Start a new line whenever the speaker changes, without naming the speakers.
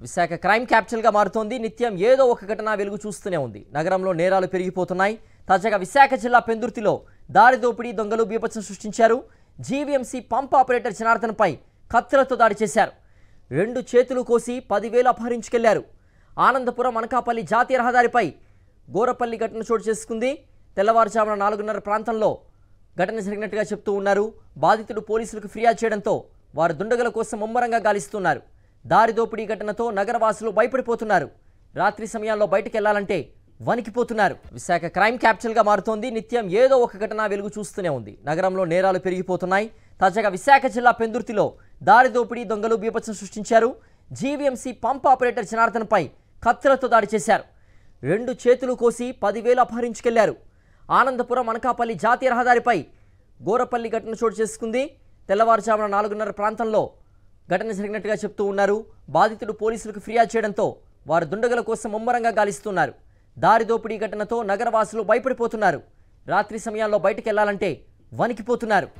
Visakha crime క్యాపిటల్గా మారుతోంది. నిత్యం ఏదో ఒక ఘటన వెలుగు చూస్తూనే ఉంది. నగరంలో నేరాలు పెరిగిపోతున్నాయి. తాజాగా విశాఖ జిల్లా పెందుర్తిలో దారి దోపిడీ దొంగలు బీభత్సం సృష్టించారు. జీవీఎంసీ పంప్ ఆపరేటర్ జనార్దన్పై కత్తులతో దాడి చేశారు. 2 చేతులు కోసి 10,000 అపహరించుకెళ్లారు. ఆనందపురం అనకాపల్లి జాతీయ రహదారిపై గోరపల్లి ఘటన చోటు చేసుకుంది. తెల్లవారుజామున 4:30 ప్రాంతంలో ఘటన జరిగినట్టుగా చెప్తూ ఉన్నారు. బాధితుడు పోలీసులకు ఫిర్యాదు చేయడంతో వారు దుండగుల కోసం ముమ్మరంగా గాలిస్తున్నారు. దారి దోపిడీ ఘటనతో నగరవాసులు భయపడిపోతున్నారు. రాత్రి సమయాల్లో బయటకు వెళ్లాలంటే వణికిపోతున్నారు. విశాఖ క్రైమ్ క్యాపిటల్గా మారుతోంది. నిత్యం ఏదో ఒక ఘటన వెలుగు చూస్తూనే ఉంది. నగరంలో నేరాలు పెరిగిపోతున్నాయి. తాజాగా విశాఖ జిల్లా పెందుర్తిలో దారి దోపిడీ దొంగలు బీభత్సం సృష్టించారు. జీవీఎంసీ పంప్ ఆపరేటర్ జనార్దన్పై కత్తులతో దాడి చేశారు. 2 చేతులు కోసి 10,000 అపహరించుకెళ్లారు. ఆనందపురం అనకాపల్లి జాతీయ రహదారిపై గోరపల్లి ఘటన చోటు చేసుకుంది. తెల్లవారుజామున 4:30 ప్రాంతంలో ఘటన జరిగినట్టుగా చెప్తూ ఉన్నారు. బాధితుడు పోలీసులకు ఫిర్యాదు చేయడంతో వారు దుండగుల కోసం ముమ్మరంగా గాలిస్తున్నారు. దారి దోపిడీ ఘటనతో నగరవాసులు భయపడిపోతున్నారు. రాత్రి సమయాల్లో బయటకు వెళ్లాలంటే వణికిపోతున్నారు.